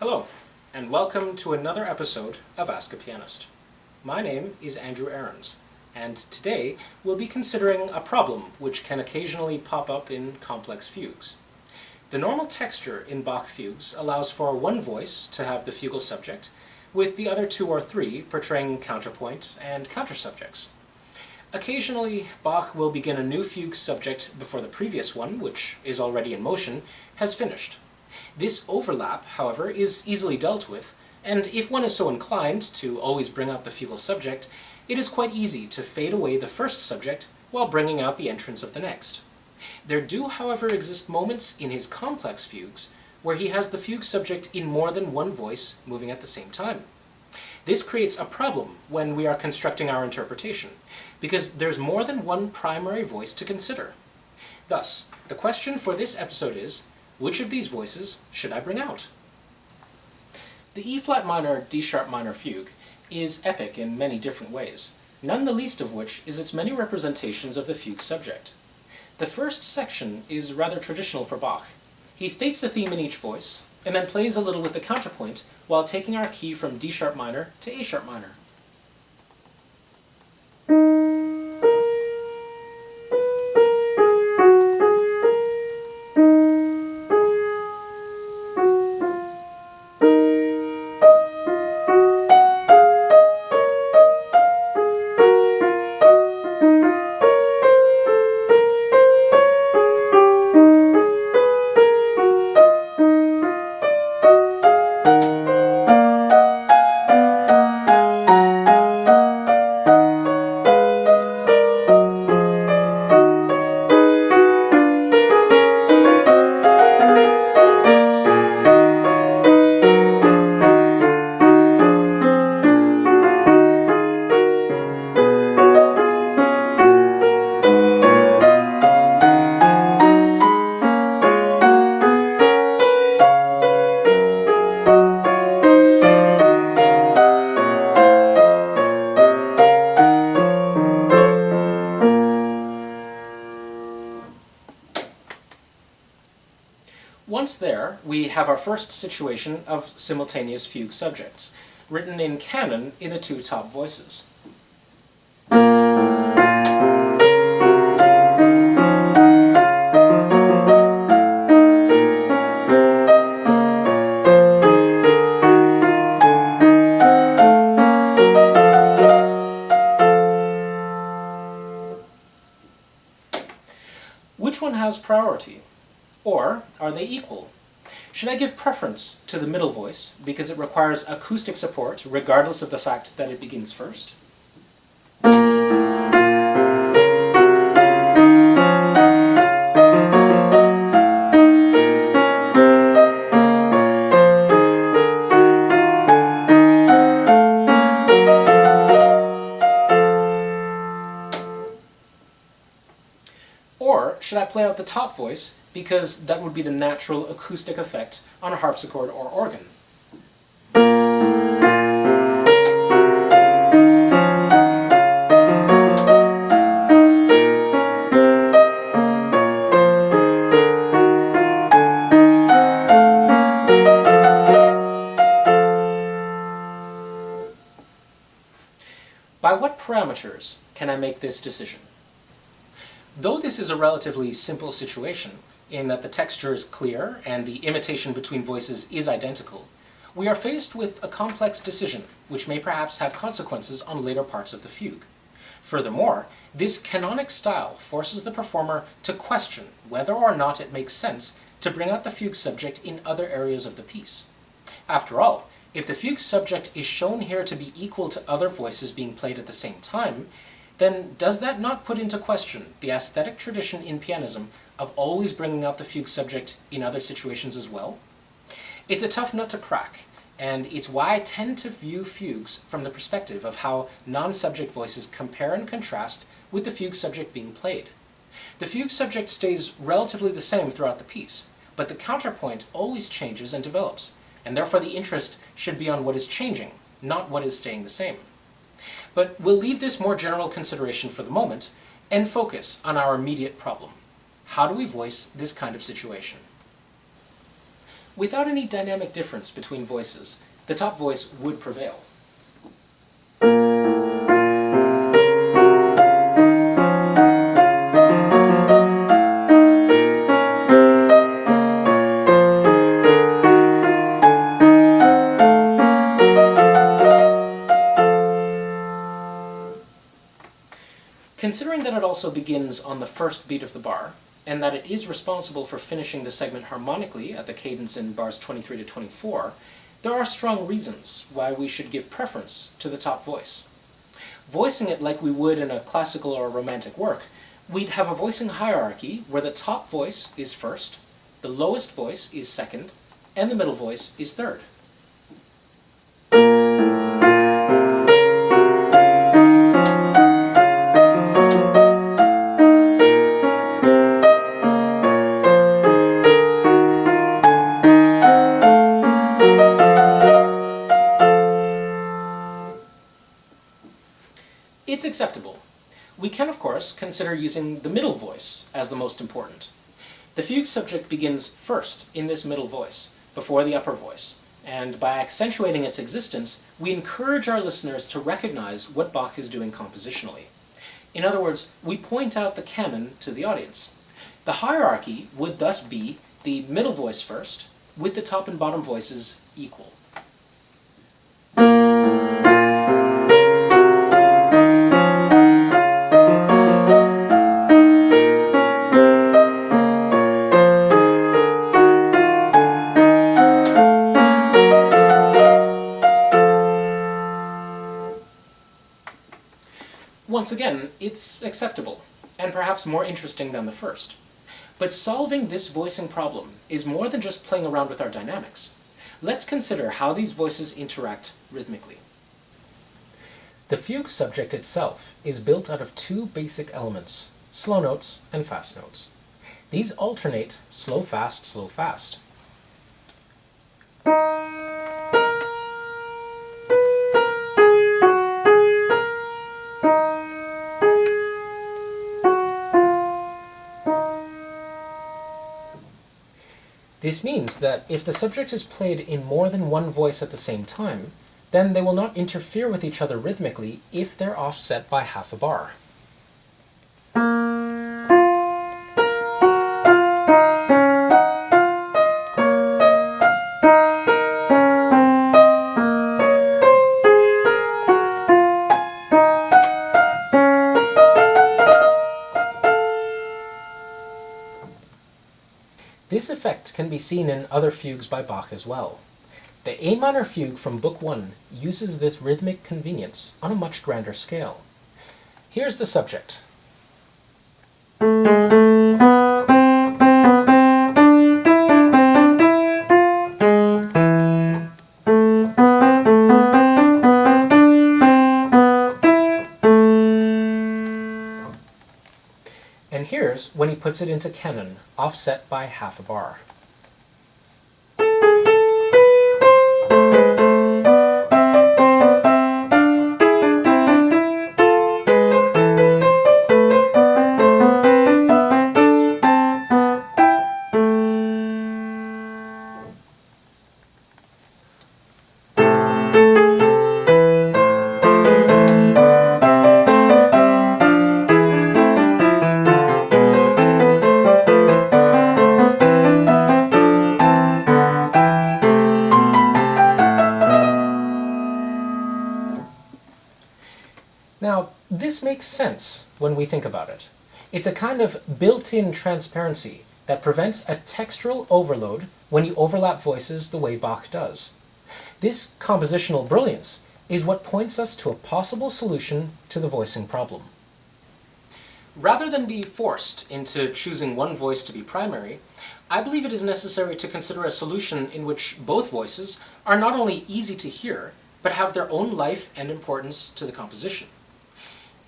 Hello, and welcome to another episode of Ask a Pianist. My name is Andrew Aarons, and today we'll be considering a problem which can occasionally pop up in complex fugues. The normal texture in Bach fugues allows for one voice to have the fugal subject, with the other two or three portraying counterpoint and countersubjects. Occasionally, Bach will begin a new fugue subject before the previous one, which is already in motion, has finished. This overlap, however, is easily dealt with, and if one is so inclined to always bring out the fugal subject, it is quite easy to fade away the first subject while bringing out the entrance of the next. There do, however, exist moments in his complex fugues where he has the fugue subject in more than one voice moving at the same time. This creates a problem when we are constructing our interpretation, because there's more than one primary voice to consider. Thus, the question for this episode is, which of these voices should I bring out? The E-flat minor, D-sharp minor fugue is epic in many different ways, none the least of which is its many representations of the fugue subject. The first section is rather traditional for Bach. He states the theme in each voice, and then plays a little with the counterpoint while taking our key from D-sharp minor to A-sharp minor. Once there, we have our first situation of simultaneous fugue subjects, written in canon in the two top voices. Which one has priority? Or are they equal? Should I give preference to the middle voice because it requires acoustic support regardless of the fact that it begins first? Or should I play out the top voice because that would be the natural acoustic effect on a harpsichord or organ? By what parameters can I make this decision? Though this is a relatively simple situation, in that the texture is clear and the imitation between voices is identical, we are faced with a complex decision which may perhaps have consequences on later parts of the fugue. Furthermore, this canonic style forces the performer to question whether or not it makes sense to bring out the fugue subject in other areas of the piece. After all, if the fugue subject is shown here to be equal to other voices being played at the same time, then does that not put into question the aesthetic tradition in pianism of always bringing out the fugue subject in other situations as well? It's a tough nut to crack, and it's why I tend to view fugues from the perspective of how non-subject voices compare and contrast with the fugue subject being played. The fugue subject stays relatively the same throughout the piece, but the counterpoint always changes and develops, and therefore the interest should be on what is changing, not what is staying the same. But we'll leave this more general consideration for the moment and focus on our immediate problem. How do we voice this kind of situation? Without any dynamic difference between voices, the top voice would prevail. Considering that it also begins on the first beat of the bar, and that it is responsible for finishing the segment harmonically at the cadence in bars 23 to 24, there are strong reasons why we should give preference to the top voice. Voicing it like we would in a classical or romantic work, we'd have a voicing hierarchy where the top voice is first, the lowest voice is second, and the middle voice is third. It's acceptable. We can, of course, consider using the middle voice as the most important. The fugue subject begins first in this middle voice, before the upper voice, and by accentuating its existence, we encourage our listeners to recognize what Bach is doing compositionally. In other words, we point out the canon to the audience. The hierarchy would thus be the middle voice first, with the top and bottom voices equal. Once again, it's acceptable, and perhaps more interesting than the first. But solving this voicing problem is more than just playing around with our dynamics. Let's consider how these voices interact rhythmically. The fugue subject itself is built out of two basic elements, slow notes and fast notes. These alternate slow, fast, slow, fast. This means that if the subject is played in more than one voice at the same time, then they will not interfere with each other rhythmically if they're offset by half a bar. This effect can be seen in other fugues by Bach as well. The A minor fugue from Book 1 uses this rhythmic convenience on a much grander scale. Here's the subject. And here's when he puts it into canon, offset by half a bar. Now, this makes sense when we think about it. It's a kind of built-in transparency that prevents a textural overload when you overlap voices the way Bach does. This compositional brilliance is what points us to a possible solution to the voicing problem. Rather than be forced into choosing one voice to be primary, I believe it is necessary to consider a solution in which both voices are not only easy to hear, but have their own life and importance to the composition.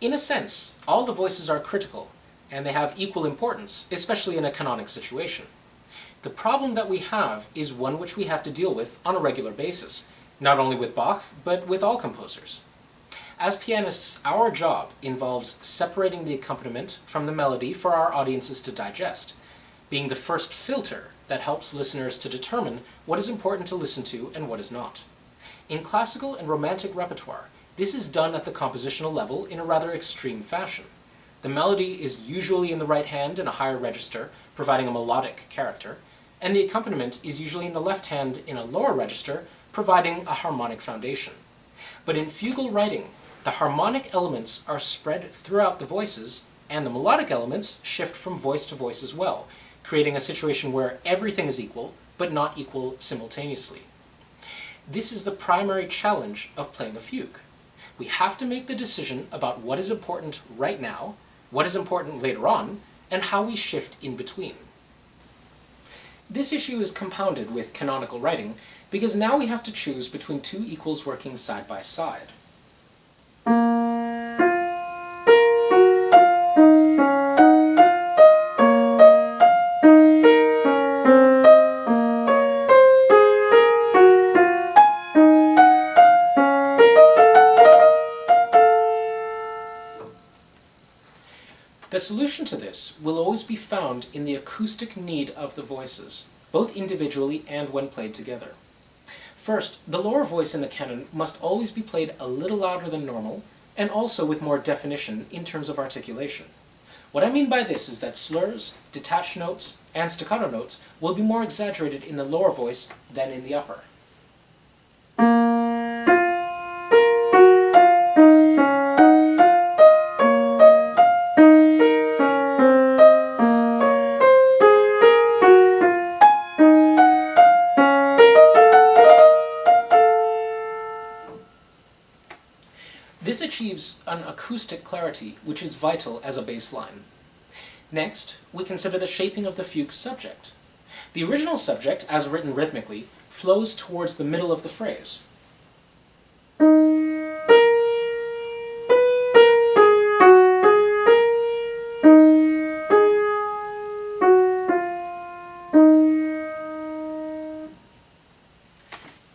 In a sense, all the voices are critical, and they have equal importance, especially in a canonic situation. The problem that we have is one which we have to deal with on a regular basis, not only with Bach, but with all composers. As pianists, our job involves separating the accompaniment from the melody for our audiences to digest, being the first filter that helps listeners to determine what is important to listen to and what is not. In classical and romantic repertoire, this is done at the compositional level in a rather extreme fashion. The melody is usually in the right hand in a higher register, providing a melodic character, and the accompaniment is usually in the left hand in a lower register, providing a harmonic foundation. But in fugal writing, the harmonic elements are spread throughout the voices, and the melodic elements shift from voice to voice as well, creating a situation where everything is equal, but not equal simultaneously. This is the primary challenge of playing a fugue. We have to make the decision about what is important right now, what is important later on, and how we shift in between. This issue is compounded with canonical writing, because now we have to choose between two equals working side by side. The solution to this will always be found in the acoustic need of the voices, both individually and when played together. First, the lower voice in the canon must always be played a little louder than normal, and also with more definition in terms of articulation. What I mean by this is that slurs, detached notes, and staccato notes will be more exaggerated in the lower voice than in the upper. This achieves an acoustic clarity which is vital as a baseline. Next, we consider the shaping of the fugue's subject. The original subject, as written rhythmically, flows towards the middle of the phrase.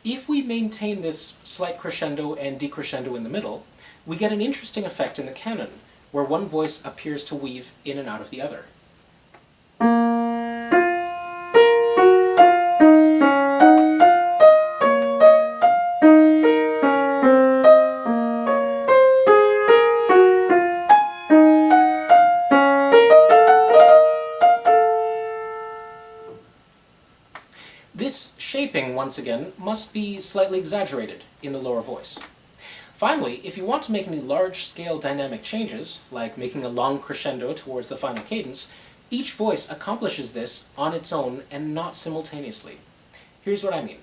If we maintain this slight crescendo and decrescendo in the middle, we get an interesting effect in the canon, where one voice appears to weave in and out of the other. This shaping, once again, must be slightly exaggerated in the lower voice. Finally, if you want to make any large-scale dynamic changes, like making a long crescendo towards the final cadence, each voice accomplishes this on its own and not simultaneously. Here's what I mean.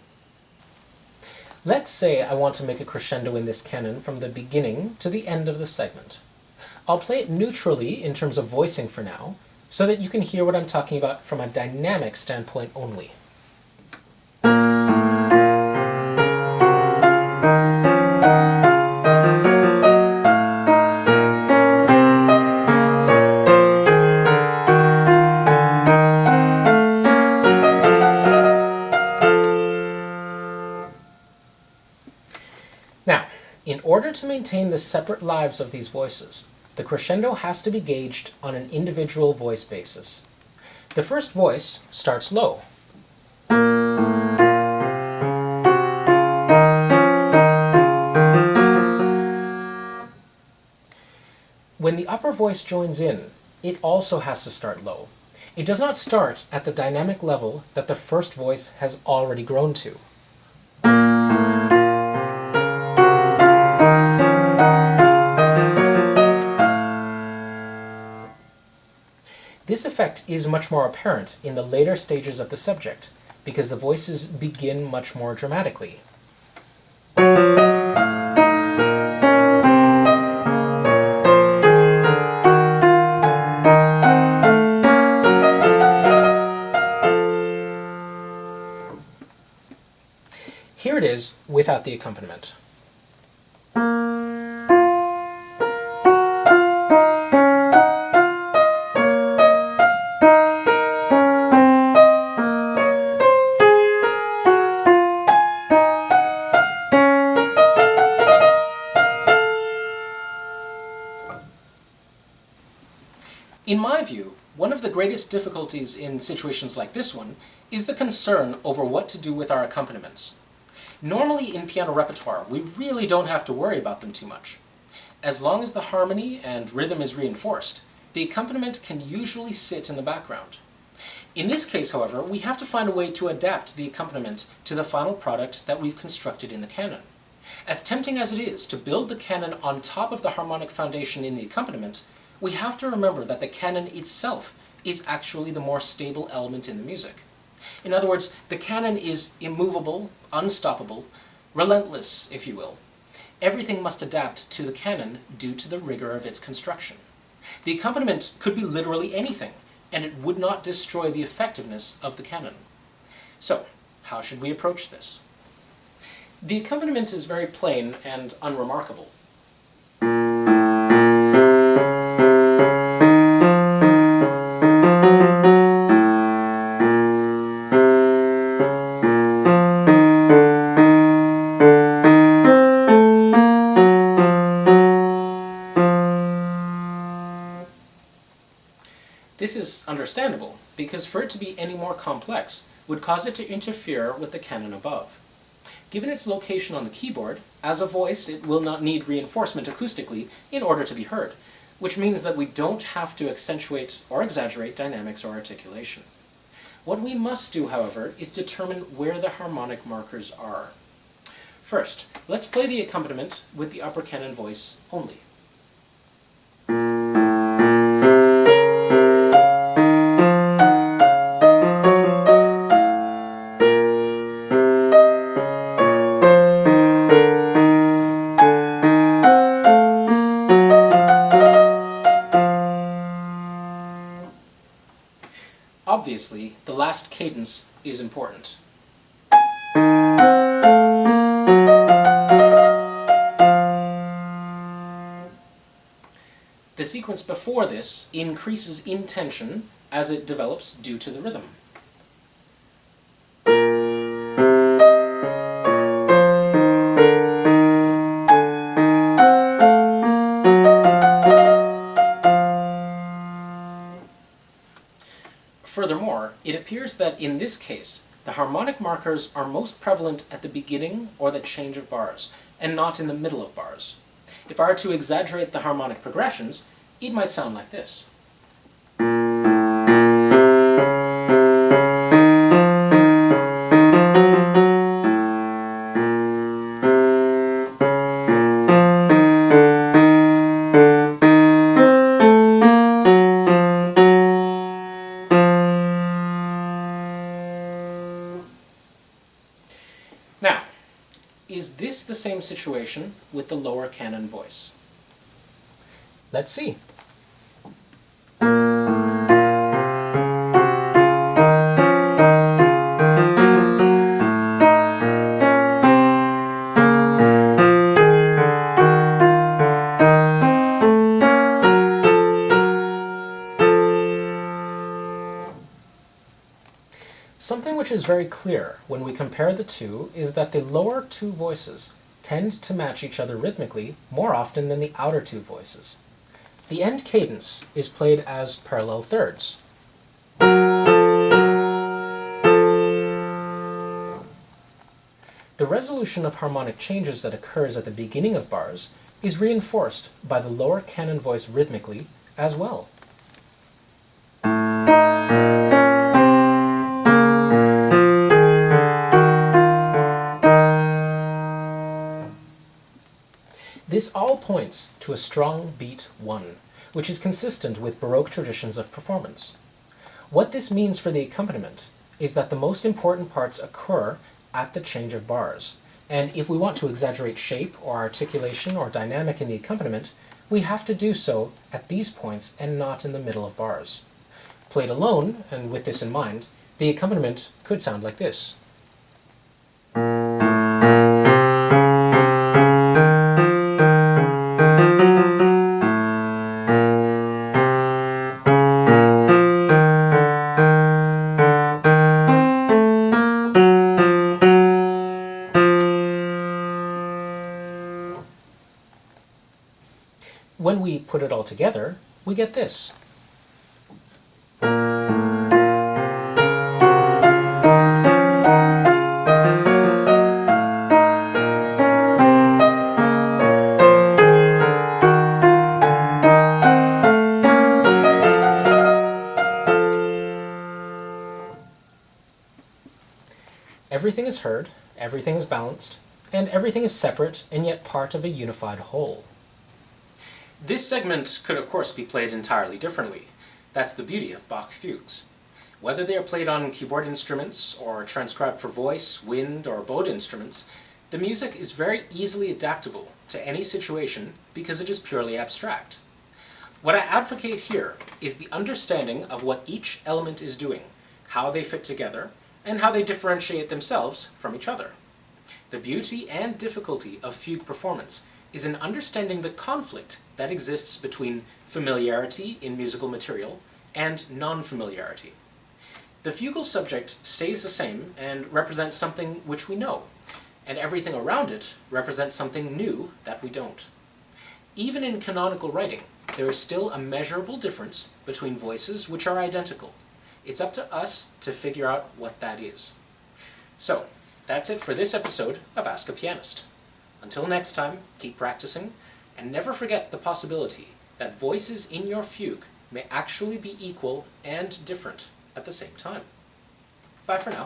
Let's say I want to make a crescendo in this canon from the beginning to the end of the segment. I'll play it neutrally in terms of voicing for now, so that you can hear what I'm talking about from a dynamic standpoint only. Now, in order to maintain the separate lives of these voices, the crescendo has to be gauged on an individual voice basis. The first voice starts low. When the upper voice joins in, it also has to start low. It does not start at the dynamic level that the first voice has already grown to. This effect is much more apparent in the later stages of the subject, because the voices begin much more dramatically. Here it is without the accompaniment. In my view, one of the greatest difficulties in situations like this one is the concern over what to do with our accompaniments. Normally in piano repertoire, we really don't have to worry about them too much. As long as the harmony and rhythm is reinforced, the accompaniment can usually sit in the background. In this case, however, we have to find a way to adapt the accompaniment to the final product that we've constructed in the canon. As tempting as it is to build the canon on top of the harmonic foundation in the accompaniment, we have to remember that the canon itself is actually the more stable element in the music. In other words, the canon is immovable, unstoppable, relentless, if you will. Everything must adapt to the canon due to the rigor of its construction. The accompaniment could be literally anything, and it would not destroy the effectiveness of the canon. So, how should we approach this? The accompaniment is very plain and unremarkable. This is understandable, because for it to be any more complex would cause it to interfere with the canon above. Given its location on the keyboard, as a voice it will not need reinforcement acoustically in order to be heard, which means that we don't have to accentuate or exaggerate dynamics or articulation. What we must do, however, is determine where the harmonic markers are. First, let's play the accompaniment with the upper canon voice only. Obviously, the last cadence is important. The sequence before this increases in tension as it develops due to the rhythm. Furthermore, it appears that in this case, the harmonic markers are most prevalent at the beginning or the change of bars, and not in the middle of bars. If I were to exaggerate the harmonic progressions, it might sound like this. Now, is this the same situation with the lower canon voice? Let's see. Something which is very clear when we compare the two is that the lower two voices tend to match each other rhythmically more often than the outer two voices. The end cadence is played as parallel thirds. The resolution of harmonic changes that occurs at the beginning of bars is reinforced by the lower canon voice rhythmically as well. This all points to a strong beat 1, which is consistent with Baroque traditions of performance. What this means for the accompaniment is that the most important parts occur at the change of bars, and if we want to exaggerate shape or articulation or dynamic in the accompaniment, we have to do so at these points and not in the middle of bars. Played alone, and with this in mind, the accompaniment could sound like this. When we put it all together, we get this. everything is heard, everything is balanced, and everything is separate and yet part of a unified whole. This segment could of course be played entirely differently. That's the beauty of Bach fugues. Whether they are played on keyboard instruments, or transcribed for voice, wind, or bowed instruments, the music is very easily adaptable to any situation because it is purely abstract. What I advocate here is the understanding of what each element is doing, how they fit together, and how they differentiate themselves from each other. The beauty and difficulty of fugue performance is in understanding the conflict that exists between familiarity in musical material and non-familiarity. The fugal subject stays the same and represents something which we know, and everything around it represents something new that we don't. Even in canonical writing, there is still a measurable difference between voices which are identical. It's up to us to figure out what that is. So, that's it for this episode of Ask a Pianist. Until next time, keep practicing, and never forget the possibility that voices in your fugue may actually be equal and different at the same time. Bye for now.